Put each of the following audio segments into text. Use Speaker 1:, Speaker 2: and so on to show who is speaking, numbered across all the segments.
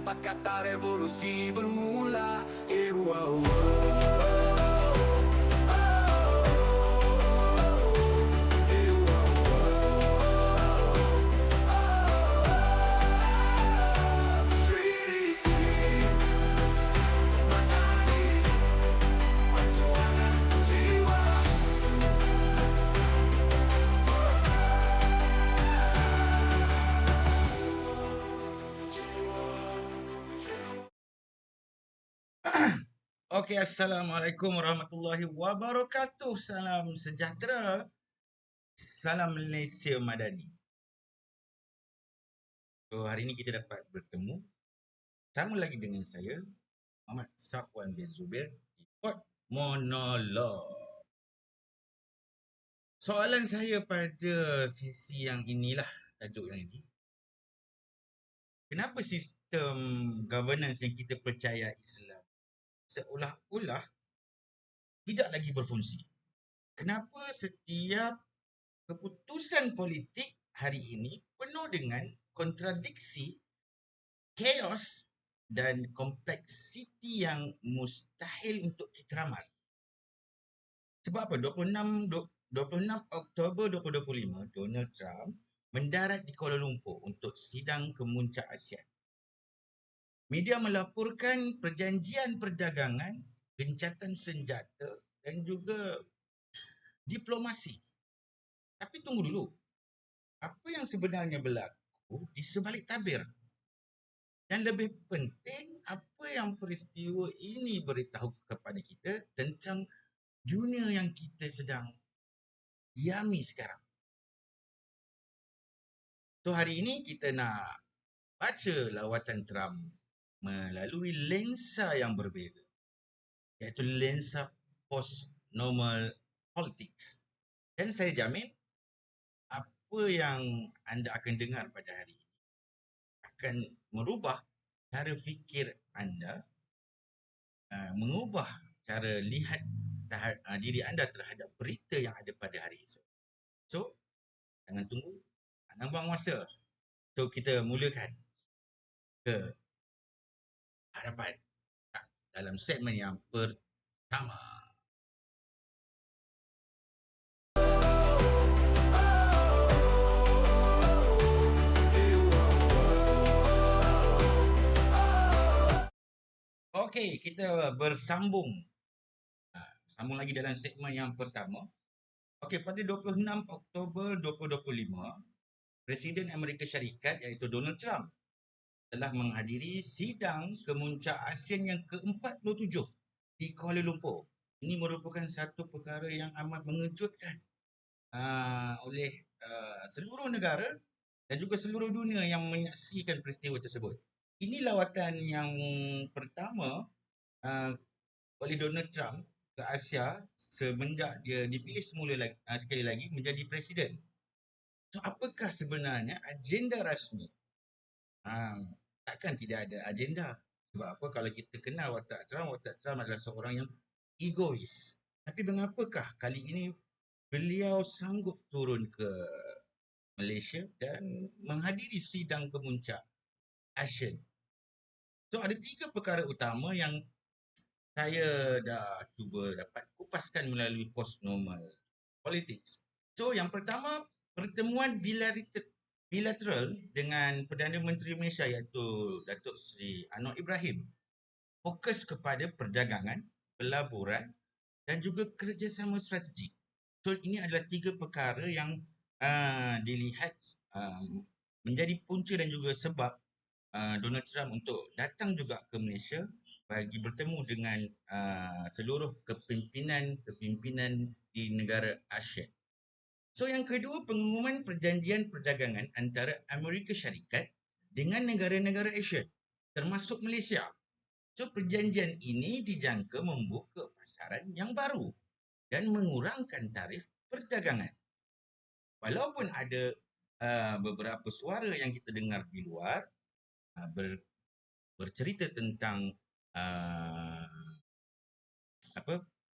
Speaker 1: tempat kata revolusi bermula. Wow,
Speaker 2: Okey, Assalamualaikum warahmatullahi wabarakatuh. Salam sejahtera. Salam Malaysia Madani. So, hari ini kita dapat bertemu. Sama lagi dengan saya, Muhammad Safwan bin Zubir di Pod Monolog. Soalan saya pada sesi yang inilah, tajuk yang ini. Kenapa sistem governance yang kita percaya Islam seolah-olah tidak lagi berfungsi? Kenapa setiap keputusan politik hari ini penuh dengan kontradiksi, chaos dan kompleksiti yang mustahil untuk kita ramal? Sebab apa? 26 Oktober 2025, Donald Trump mendarat di Kuala Lumpur untuk sidang kemuncak ASEAN. Media melaporkan perjanjian perdagangan, gencatan senjata dan juga diplomasi. Tapi tunggu dulu. Apa yang sebenarnya berlaku di sebalik tabir? Dan lebih penting, apa yang peristiwa ini beritahu kepada kita tentang dunia yang kita sedang diami sekarang. So, hari ini kita nak baca lawatan Trump melalui lensa yang berbeza, iaitu lensa post-normal politics. Dan saya jamin apa yang anda akan dengar pada hari ini akan merubah cara fikir anda, mengubah cara lihat diri anda terhadap berita yang ada pada hari esok. So, jangan tunggu, jangan buang masa. So, kita mulakan ke hadapan dalam segmen yang pertama. Okey, kita bersambung. Sambung lagi dalam segmen yang pertama. Okey, pada 26 Oktober 2025, Presiden Amerika Syarikat iaitu Donald Trump telah menghadiri sidang kemuncak ASEAN yang ke-47 di Kuala Lumpur. Ini merupakan satu perkara yang amat mengejutkan oleh seluruh negara dan juga seluruh dunia yang menyaksikan peristiwa tersebut. Ini lawatan yang pertama oleh Donald Trump ke Asia semenjak dia dipilih sekali lagi menjadi presiden. So, apakah sebenarnya agenda rasmi? Takkan tidak ada agenda. Sebab apa? Kalau kita kenal watak Trump adalah seorang yang egois. Tapi mengapakah kali ini beliau sanggup turun ke Malaysia dan menghadiri sidang kemuncak ASEAN? So, ada 3 perkara utama yang saya dah cuba dapat kupaskan melalui post-normal politics. So, yang pertama, pertemuan bilateral dengan Perdana Menteri Malaysia iaitu Datuk Seri Anwar Ibrahim fokus kepada perdagangan, pelaburan dan juga kerjasama strategik. So, ini adalah 3 perkara yang dilihat menjadi punca dan juga sebab Donald Trump untuk datang juga ke Malaysia bagi bertemu dengan seluruh kepimpinan di negara ASEAN. So, yang kedua, pengumuman perjanjian perdagangan antara Amerika Syarikat dengan negara-negara Asia, termasuk Malaysia. So, perjanjian ini dijangka membuka pasaran yang baru dan mengurangkan tarif perdagangan. Walaupun ada beberapa suara yang kita dengar di luar bercerita tentang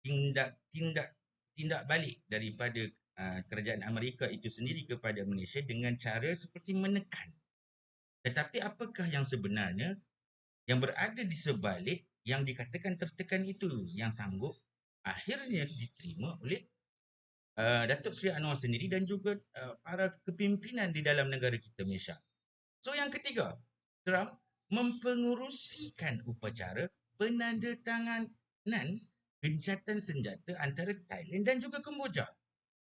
Speaker 2: tindak balik daripada kerajaan Amerika itu sendiri kepada Malaysia dengan cara seperti menekan. Tetapi apakah yang sebenarnya yang berada di sebalik yang dikatakan tertekan itu, yang sanggup akhirnya diterima oleh Datuk Seri Anwar sendiri dan juga para kepimpinan di dalam negara kita Malaysia. So yang ketiga, Trump mempengerusikan upacara penandatanganan gencatan senjata antara Thailand dan juga Kemboja.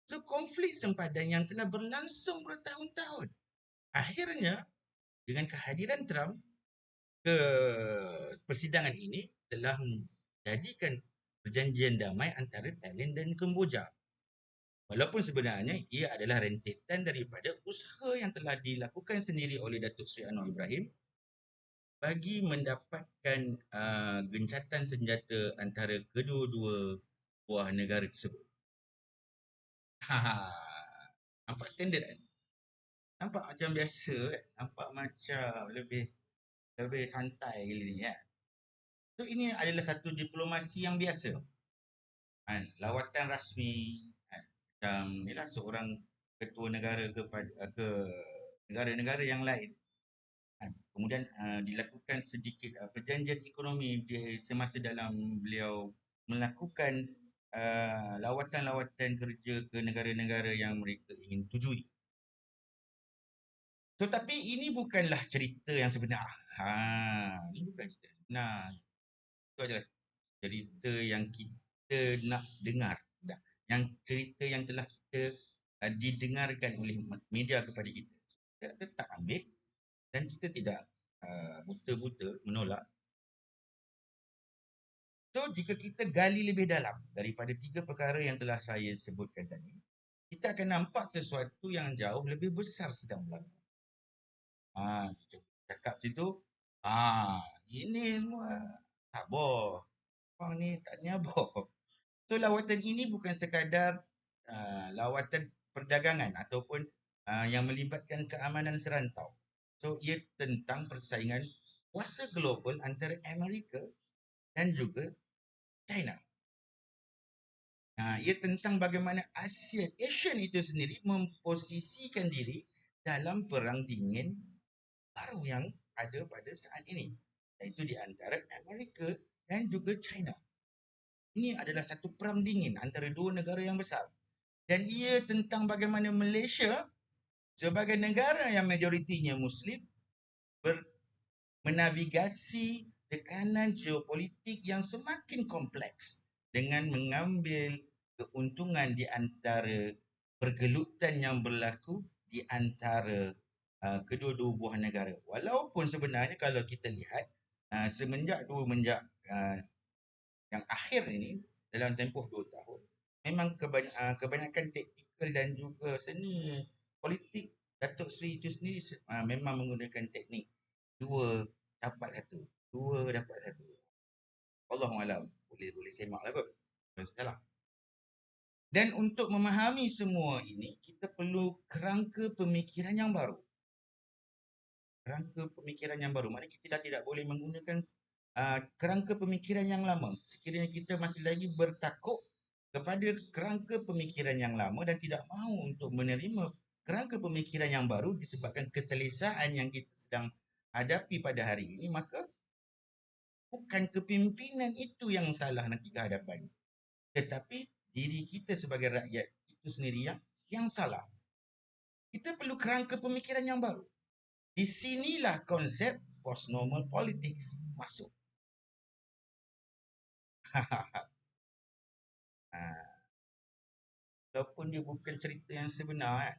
Speaker 2: So konflik sempadan yang telah berlangsung bertahun-tahun akhirnya dengan kehadiran Trump ke persidangan ini telah menjadikan perjanjian damai antara Thailand dan Kemboja. Walaupun sebenarnya ia adalah rentetan daripada usaha yang telah dilakukan sendiri oleh Datuk Seri Anwar Ibrahim bagi mendapatkan gencatan senjata antara kedua-dua buah negara tersebut. Nampak standard kan? Nampak macam biasa kan? Nampak macam lebih santai gila ni kan? So ini adalah satu diplomasi yang biasa. Kan? Lawatan rasmi kan? Macam inilah seorang ketua negara ke negara-negara yang lain. Kemudian dilakukan sedikit perjanjian ekonomi semasa dalam beliau melakukan lawatan-lawatan kerja ke negara-negara yang mereka ingin tujui. So tapi ini bukanlah cerita yang sebenar. Ini bukan cerita yang sebenar. Itu adalah cerita yang kita nak dengar. Yang cerita yang telah kita didengarkan oleh media kepada kita. Kita tetap ambil dan kita tidak buta-buta menolak. So, jika kita gali lebih dalam daripada 3 perkara yang telah saya sebutkan tadi, kita akan nampak sesuatu yang jauh lebih besar sedang berlaku. Cakap situ, ini semua sabar. Orang ni tak nyabar. So, lawatan ini bukan sekadar lawatan perdagangan ataupun yang melibatkan keamanan serantau. So, ia tentang persaingan kuasa global antara Amerika dan juga China. Ia tentang bagaimana ASEAN itu sendiri memposisikan diri dalam perang dingin baru yang ada pada saat ini, iaitu di antara Amerika dan juga China. Ini adalah satu perang dingin antara dua negara yang besar. Dan ia tentang bagaimana Malaysia sebagai negara yang majoritinya Muslim menavigasi tekanan geopolitik yang semakin kompleks dengan mengambil keuntungan di antara pergelutan yang berlaku di antara kedua-dua buah negara. Walaupun sebenarnya kalau kita lihat semenjak yang akhir ini dalam tempoh 2 tahun, memang kebanyakan taktikal dan juga seni politik Datuk Seri itu sendiri memang menggunakan teknik 2 dapat 1. 2 dapat 1. Allahualam. Boleh semak lah kot. Salah. Dan untuk memahami semua ini, kita perlu kerangka pemikiran yang baru. Kerangka pemikiran yang baru. Maknanya kita tidak boleh menggunakan kerangka pemikiran yang lama. Sekiranya kita masih lagi bertakuk kepada kerangka pemikiran yang lama dan tidak mahu untuk menerima kerangka pemikiran yang baru disebabkan keselesaan yang kita sedang hadapi pada hari ini, maka bukan kepimpinan itu yang salah nanti ke hadapan, tetapi diri kita sebagai rakyat itu sendiri yang salah. Kita perlu kerangka pemikiran yang baru. Di sinilah konsep post-normal politics masuk. Walaupun dia bukan cerita yang sebenar.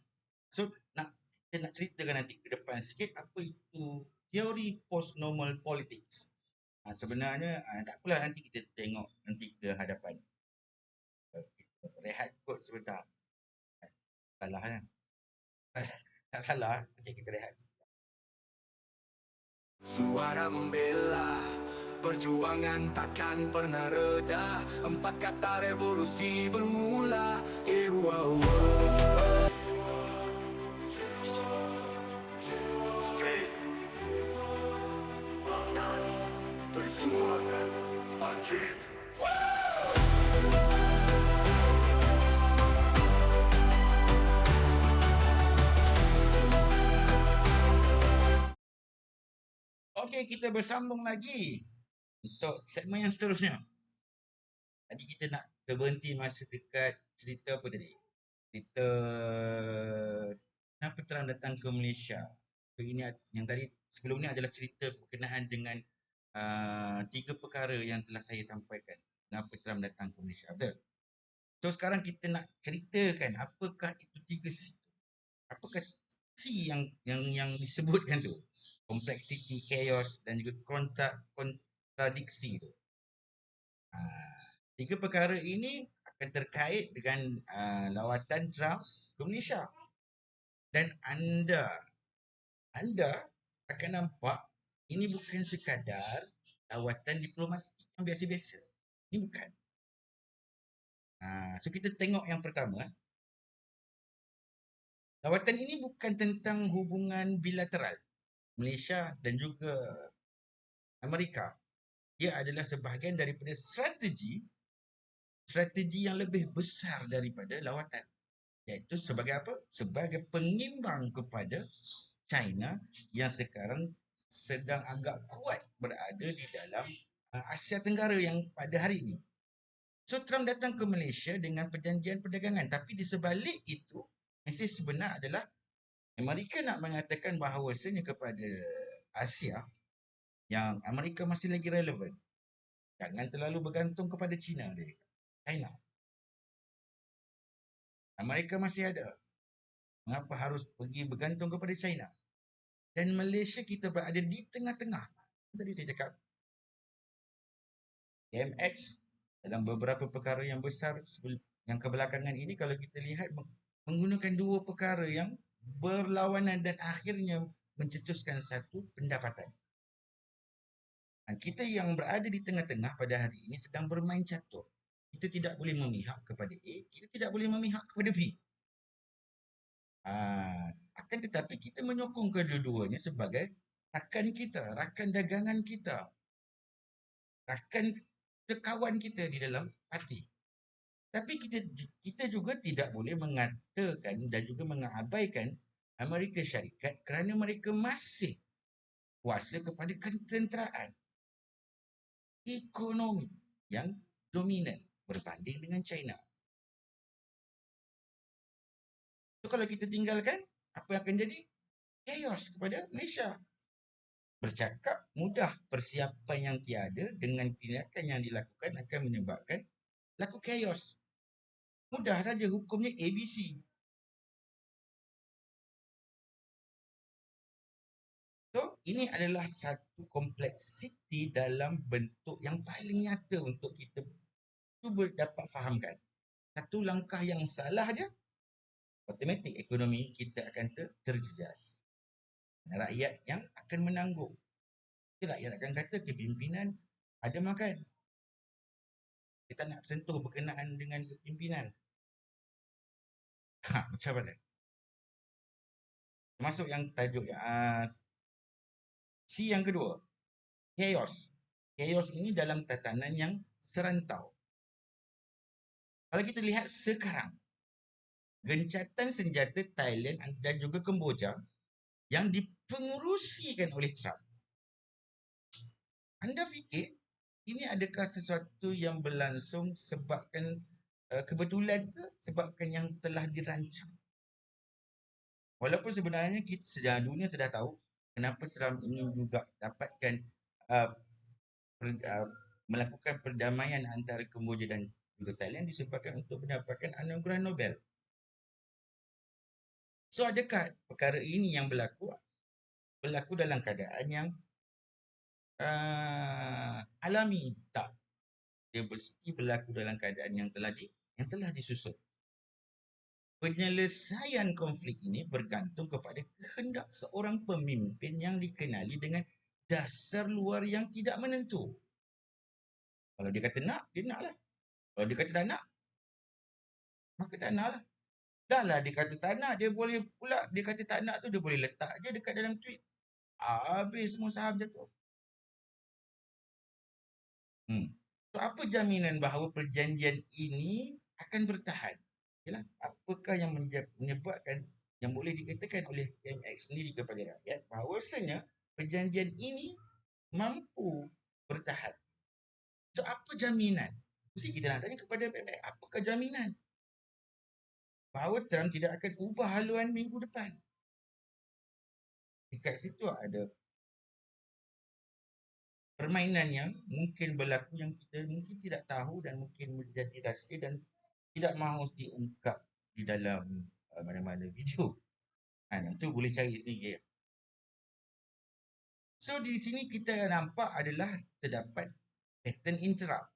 Speaker 2: So, kita nak ceritakan nanti ke depan sikit apa itu teori post-normal politics. Sebenarnya tak apalah, nanti kita tengok nanti ke hadapan. Kita rehat kot sebentar. Salah kan? Tak salah. Okay, kita rehat.
Speaker 1: Suara membela, perjuangan takkan pernah reda. 4 kata revolusi bermula. Perjuangan bangkit.
Speaker 2: Okey, kita bersambung lagi untuk segmen yang seterusnya. Tadi kita nak berhenti masa dekat cerita apa tadi? Cerita kenapa Trump datang ke Malaysia. So, ini yang tadi sebelum ni adalah cerita berkenaan dengan 3 perkara yang telah saya sampaikan. Kenapa Trump datang ke Malaysia. Betul? So sekarang kita nak ceritakan apakah itu 3 C. Apakah C yang disebutkan tu? Complexity, chaos dan juga kontradiksi tu. 3 perkara ini akan terkait dengan lawatan Trump ke Malaysia. Dan anda akan nampak ini bukan sekadar lawatan diplomatik yang biasa-biasa. Ini bukan. So kita tengok yang pertama. Lawatan ini bukan tentang hubungan bilateral Malaysia dan juga Amerika. Ia adalah sebahagian daripada strategi yang lebih besar daripada lawatan. Iaitu sebagai apa? Sebagai pengimbang kepada China yang sekarang sedang agak kuat berada di dalam Asia Tenggara yang pada hari ini. So Trump datang ke Malaysia dengan perjanjian perdagangan. Tapi di sebalik itu, mesej sebenar adalah Amerika nak mengatakan bahawasanya kepada Asia yang Amerika masih lagi relevan. Jangan terlalu bergantung kepada China. Amerika masih ada. Mengapa harus pergi bergantung kepada China? Dan Malaysia kita berada di tengah-tengah. Tadi saya cakap. KMX dalam beberapa perkara yang besar yang kebelakangan ini kalau kita lihat menggunakan 2 perkara yang berlawanan dan akhirnya mencetuskan satu pendapatan. Dan kita yang berada di tengah-tengah pada hari ini sedang bermain catur. Kita tidak boleh memihak kepada A, kita tidak boleh memihak kepada B. Akan tetapi kita menyokong kedua-duanya sebagai rakan kita, rakan dagangan kita, rakan sekawan kita di dalam parti. Tapi kita juga tidak boleh mengatakan dan juga mengabaikan Amerika Syarikat kerana mereka masih kuasa kepada ketenteraan ekonomi yang dominan berbanding dengan China. So kalau kita tinggalkan, apa yang akan jadi? Chaos kepada Malaysia. Bercakap mudah, persiapan yang tiada dengan tindakan yang dilakukan akan menyebabkan laku chaos. Mudah saja hukumnya ABC. So, ini adalah satu kompleksiti dalam bentuk yang paling nyata untuk kita cuba dapat fahamkan. Satu langkah yang salah je, automatik ekonomi kita akan terjejas. Rakyat yang akan menanggung. Rakyat akan kata kepimpinan ada makan. Kita nak sentuh berkenaan dengan kepimpinan. Macam mana? Termasuk yang tajuk C yang kedua. Chaos. Chaos ini dalam tatanan yang serantau. Kalau kita lihat sekarang, gencatan senjata Thailand dan juga Kemboja yang dipengerusikan oleh Trump. Anda fikir ini adakah sesuatu yang berlangsung sebabkan kebetulan ke sebabkan yang telah dirancang? Walaupun sebenarnya dunia sudah tahu kenapa Trump ini juga dapatkan melakukan perdamaian antara Kemboja dan juga Thailand disebabkan untuk mendapatkan anugerah Nobel. So adakah perkara ini yang berlaku dalam keadaan yang alami? Tak. Dia mesti berlaku dalam keadaan yang telah disusun. Penyelesaian konflik ini bergantung kepada kehendak seorang pemimpin yang dikenali dengan dasar luar yang tidak menentu. Kalau dia kata nak, dia nak lah. Kalau dia kata tak nak, maka tak nak lah. Dah lah dia kata tak nak, dia kata tak nak tu dia boleh letak je dekat dalam tweet. Habis semua saham jatuh. So apa jaminan bahawa perjanjian ini akan bertahan? Yalah, apakah yang menyebabkan yang boleh dikatakan oleh PMX sendiri kepada rakyat bahawasanya perjanjian ini mampu bertahan. So, apa jaminan? Mesti kita nak tanya kepada baik-baik, apakah jaminan bahawa Trump tidak akan ubah haluan minggu depan? Dekat situ ada permainan yang mungkin berlaku yang kita mungkin tidak tahu dan mungkin menjadi rahsia dan tidak mahu diungkap di dalam mana-mana video. Itu boleh cari sendiri. So, di sini kita nampak adalah terdapat pattern interrupt.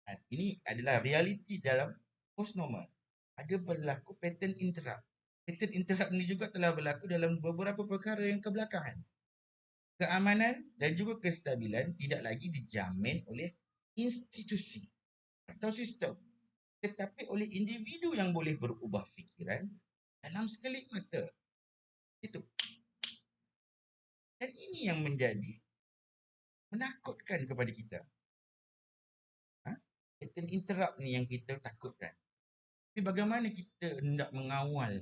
Speaker 2: Ini adalah realiti dalam post-normal. Ada berlaku pattern interrupt. Pattern interrupt ini juga telah berlaku dalam beberapa perkara yang kebelakangan. Keamanan dan juga kestabilan tidak lagi dijamin oleh institusi atau sistem, tetapi oleh individu yang boleh berubah fikiran dalam sekelip mata. Itu. Dan ini yang menjadi menakutkan kepada kita. Pattern interrupt ni yang kita takutkan. Tapi bagaimana kita hendak mengawal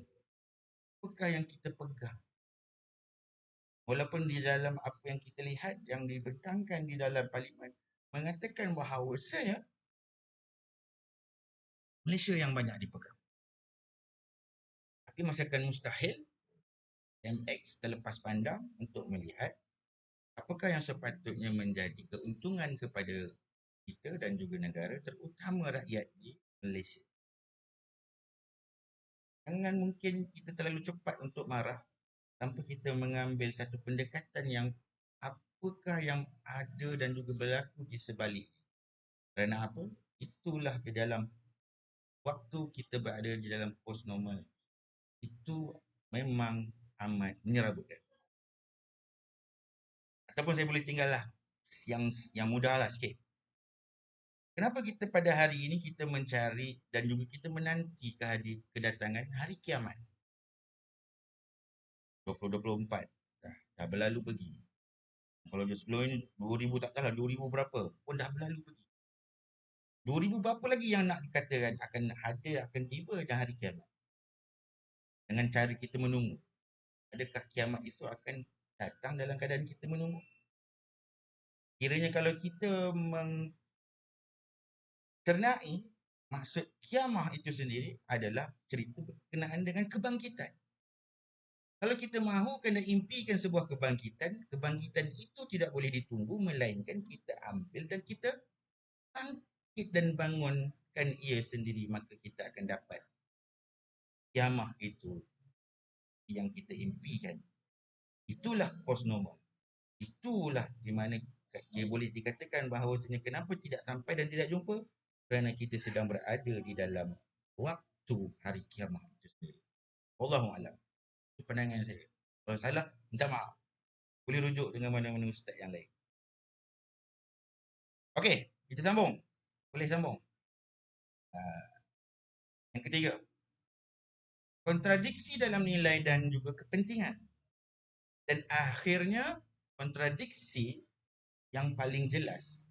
Speaker 2: apakah yang kita pegang? Walaupun di dalam apa yang kita lihat yang dibentangkan di dalam parlimen mengatakan bahawasanya Malaysia yang banyak dipegang. Tapi masakan mustahil MX terlepas pandang untuk melihat apakah yang sepatutnya menjadi keuntungan kepada kita dan juga negara, terutama rakyat di Malaysia. Jangan mungkin kita terlalu cepat untuk marah tanpa kita mengambil satu pendekatan yang apakah yang ada dan juga berlaku di sebalik. Kerana apa? Itulah di dalam waktu kita berada di dalam post normal. Itu memang amat menyerabutkan. Ataupun saya boleh tinggallah yang mudahlah sikit. Kenapa kita pada hari ini kita mencari dan juga kita menanti kedatangan hari kiamat? 2024 dah berlalu pergi. Kalau dia sebelum ini 2000 tak tahulah 2000 berapa pun dah berlalu pergi. 2000 berapa lagi yang nak dikatakan akan hadir, akan tiba dan hari kiamat. Dengan cara kita menunggu. Adakah kiamat itu akan datang dalam keadaan kita menunggu? Kiranya kalau kita mencernai maksud kiamah itu sendiri adalah cerita berkenaan dengan kebangkitan. Kalau kita mahukan dan impikan sebuah kebangkitan, kebangkitan itu tidak boleh ditunggu, melainkan kita ambil dan kita bangkit dan bangunkan ia sendiri, maka kita akan dapat kiamah itu yang kita impikan. Itulah post normal. Itulah di mana dia boleh dikatakan bahawasanya kenapa tidak sampai dan tidak jumpa, kerana kita sedang berada di dalam waktu hari kiamat itu sendiri. Wallahualam. Itu pandangan saya. Kalau salah, minta maaf. Boleh rujuk dengan mana-mana ustaz yang lain. Okey, kita sambung. Boleh sambung. Yang ketiga, kontradiksi dalam nilai dan juga kepentingan. Dan akhirnya, kontradiksi yang paling jelas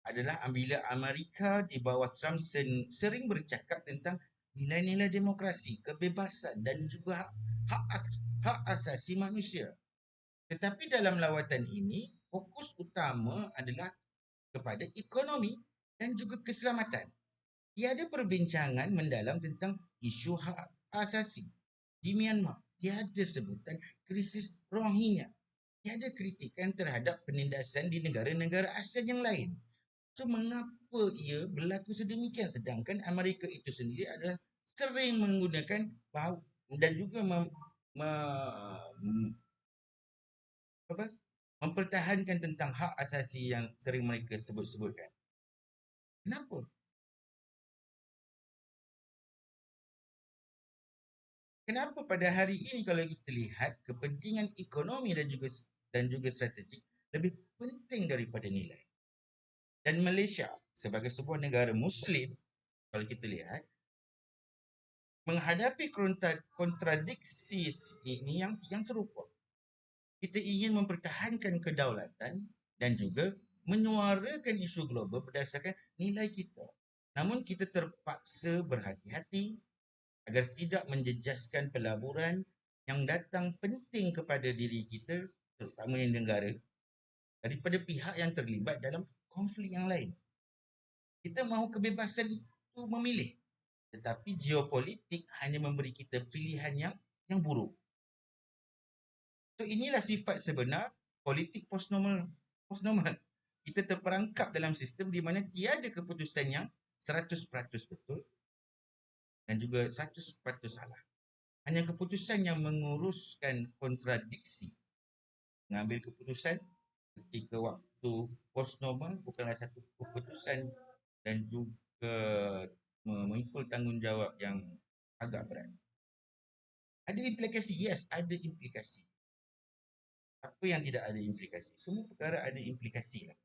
Speaker 2: adalah bila Amerika di bawah Trump sering bercakap tentang nilai-nilai demokrasi, kebebasan dan juga hak asasi manusia. Tetapi dalam lawatan ini, fokus utama adalah kepada ekonomi dan juga keselamatan. Tiada perbincangan mendalam tentang isu hak asasi. Di Myanmar, tiada sebutan krisis Rohingya. Tiada kritikan terhadap penindasan di negara-negara asal yang lain. So, mengapa ia berlaku sedemikian sedangkan Amerika itu sendiri adalah sering menggunakan dan juga mempertahankan tentang hak asasi yang sering mereka sebut-sebutkan. Kenapa? Kenapa pada hari ini kalau kita lihat kepentingan ekonomi dan juga strategik lebih penting daripada nilai? Dan Malaysia sebagai sebuah negara Muslim, kalau kita lihat, menghadapi kontradiksi ini yang serupa. Kita ingin mempertahankan kedaulatan dan juga menyuarakan isu global berdasarkan nilai kita. Namun kita terpaksa berhati-hati agar tidak menjejaskan pelaburan yang datang penting kepada diri kita terutamanya negara, daripada pihak yang terlibat dalam konflik yang lain. Kita mahu kebebasan itu memilih, tetapi geopolitik hanya memberi kita pilihan yang buruk. So inilah sifat sebenar politik postnormal. Kita terperangkap dalam sistem di mana tiada keputusan yang 100% betul dan juga 100% salah. Hanya keputusan yang menguruskan kontradiksi. Mengambil keputusan ketika waktu postnormal bukanlah satu keputusan dan juga memikul tanggungjawab yang agak berat. Ada implikasi? Yes, ada implikasi. Apa yang tidak ada implikasi? Semua perkara ada implikasi lah.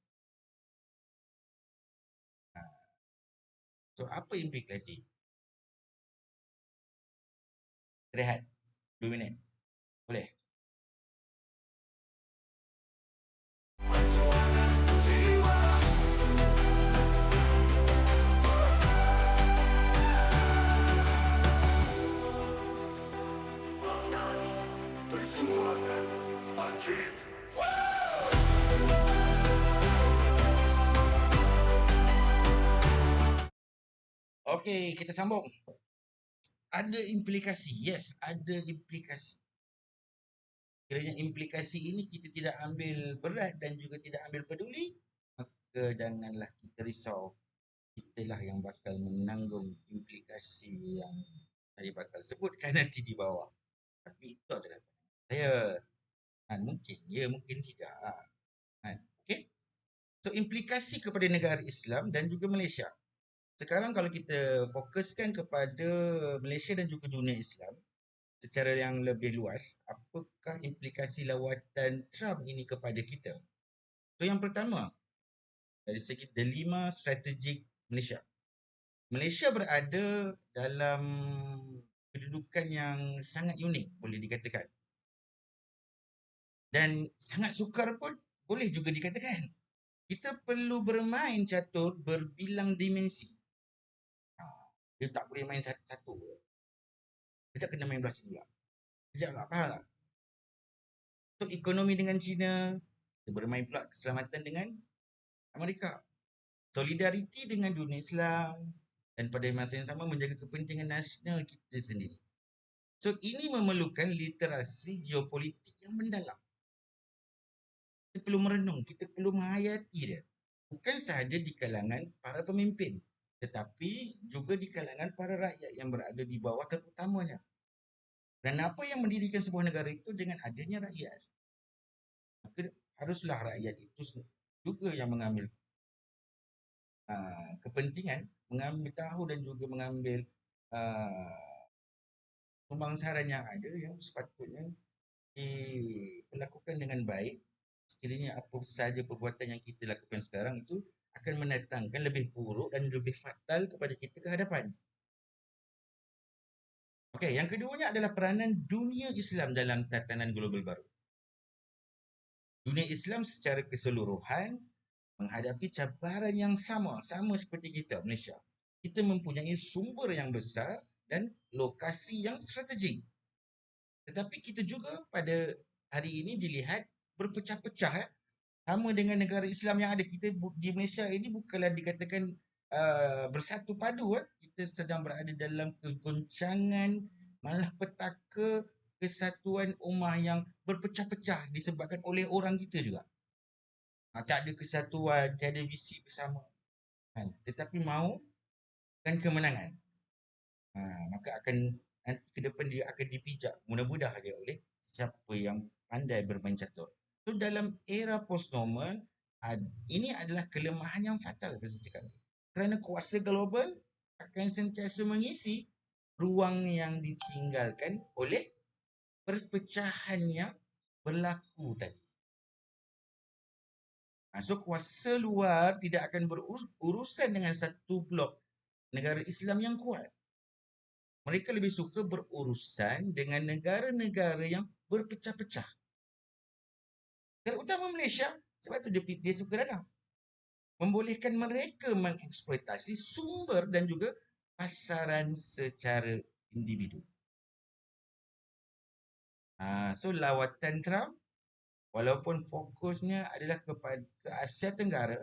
Speaker 2: So, apa implikasi? Rehat 2 minit. Boleh?
Speaker 1: Perjuangan bangkit.
Speaker 2: Okey, kita sambung. Ada implikasi? Yes, ada implikasi. Kiranya implikasi ini kita tidak ambil berat dan juga tidak ambil peduli, maka janganlah kita risau. Kitalah yang bakal menanggung implikasi yang saya bakal sebutkan nanti di bawah. Tapi itu adalah saya. Mungkin ya, mungkin tidak. Okey. So implikasi kepada negara Islam dan juga Malaysia. Sekarang kalau kita fokuskan kepada Malaysia dan juga dunia Islam secara yang lebih luas, apakah implikasi lawatan Trump ini kepada kita? So yang pertama, dari segi delima strategik Malaysia. Malaysia berada dalam kedudukan yang sangat unik boleh dikatakan. Dan sangat sukar pun boleh juga dikatakan. Kita perlu bermain catur berbilang dimensi. Dia tak boleh main satu-satu. Sekejap kena main belah sini pula. Sekejap tak faham tak? So, ekonomi dengan China, kita bermain pula keselamatan dengan Amerika. Solidariti dengan dunia Islam dan pada masa yang sama menjaga kepentingan nasional kita sendiri. So, ini memerlukan literasi geopolitik yang mendalam. Kita perlu merenung, kita perlu menghayati dia. Bukan sahaja di kalangan para pemimpin, tetapi juga di kalangan para rakyat yang berada di bawah terutamanya. Dan apa yang mendirikan sebuah negara itu dengan adanya rakyat. Maka haruslah rakyat itu juga yang mengambil kepentingan, mengambil tahu dan juga mengambil pembangsaran yang ada yang sepatutnya dilakukan dengan baik. Sekiranya apa sahaja perbuatan yang kita lakukan sekarang itu akan mendatangkan lebih buruk dan lebih fatal kepada kita ke hadapan. Okey, yang keduanya adalah peranan dunia Islam dalam tatanan global baru. Dunia Islam secara keseluruhan menghadapi cabaran yang sama seperti kita, Malaysia. Kita mempunyai sumber yang besar dan lokasi yang strategik. Tetapi kita juga pada hari ini dilihat berpecah-pecah. Sama dengan negara Islam yang ada. Kita di Malaysia ini bukanlah dikatakan bersatu padu. Kita sedang berada dalam kegoncangan, malah petaka kesatuan ummah yang berpecah-pecah disebabkan oleh orang kita juga. Tak ada kesatuan, tiada visi bersama. Tetapi mahukan kemenangan. Maka akan nanti ke depan dia akan dipijak mudah-mudah dia oleh siapa yang pandai bermain catur. So dalam era post-normal, ini adalah kelemahan yang fatal kerana kuasa global akan sentiasa mengisi ruang yang ditinggalkan oleh perpecahan yang berlaku tadi. So kuasa luar tidak akan berurusan dengan satu blok negara Islam yang kuat. Mereka lebih suka berurusan dengan negara-negara yang berpecah-pecah. Terutama Malaysia, sebab tu dia suka dagang. Membolehkan mereka mengeksploitasi sumber dan juga pasaran secara individu. So lawatan Trump Walaupun fokusnya adalah kepada ke Asia Tenggara,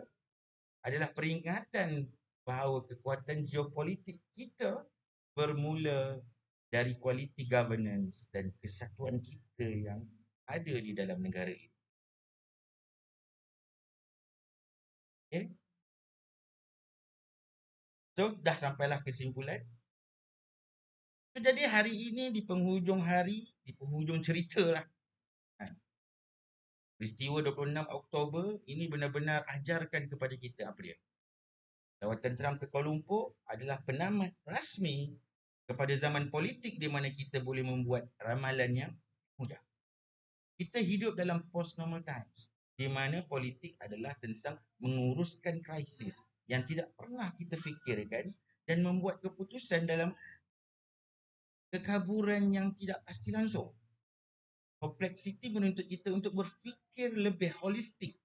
Speaker 2: adalah peringatan bahawa kekuatan geopolitik kita bermula dari quality governance dan kesatuan kita yang ada di dalam negara ini. Okay? So, dah sampailah kesimpulan. So, jadi hari ini di penghujung hari, di penghujung cerita lah. Peristiwa 26 Oktober ini benar-benar ajarkan kepada kita apa dia. Lawatan Trump ke Kuala Lumpur adalah penamat rasmi kepada zaman politik di mana kita boleh membuat ramalan yang mudah. Kita hidup dalam post-normal times di mana politik adalah tentang menguruskan krisis yang tidak pernah kita fikirkan dan membuat keputusan dalam kekaburan yang tidak pasti langsung. Kompleksiti menuntut kita untuk berfikir lebih holistik.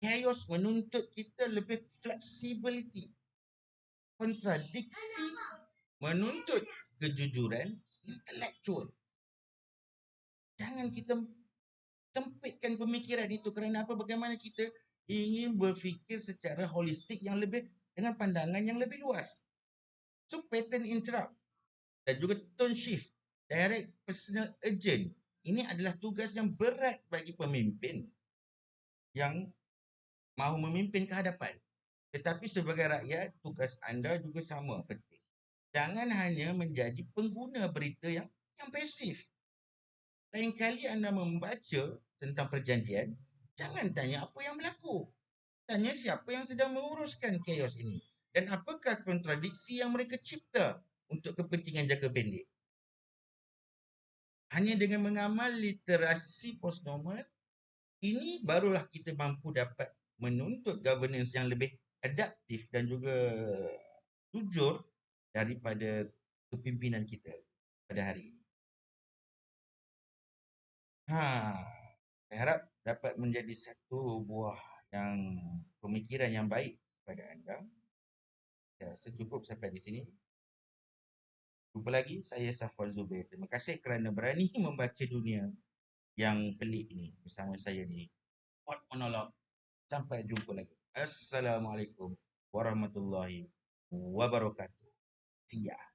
Speaker 2: Chaos menuntut kita lebih flexibility. Kontradiksi menuntut kejujuran intelektual. Jangan kita sempitkan pemikiran itu kerana apa? Bagaimana kita ingin berfikir secara holistik yang lebih dengan pandangan yang lebih luas. So pattern interrupt dan juga tone shift, direct, personal, urgent. Ini adalah tugas yang berat bagi pemimpin yang mahu memimpin ke hadapan. Tetapi sebagai rakyat, tugas anda juga sama penting. Jangan hanya menjadi pengguna berita yang pasif. Lain kali anda membaca tentang perjanjian, jangan tanya apa yang berlaku. Tanya siapa yang sedang menguruskan chaos ini. Dan apakah kontradiksi yang mereka cipta untuk kepentingan jangka pendek. Hanya dengan mengamal literasi postnormal, ini barulah kita mampu dapat menuntut governance yang lebih adaptif dan juga jujur daripada kepimpinan kita pada hari ini. Saya harap dapat menjadi satu buah yang pemikiran yang baik pada anda. Saya rasa cukup sampai di sini. Jumpa lagi, saya Safwan Zubair. Terima kasih kerana berani membaca dunia yang pelik ini bersama saya di Pod Monolog. Sampai jumpa lagi. Assalamualaikum warahmatullahi wabarakatuh. See ya.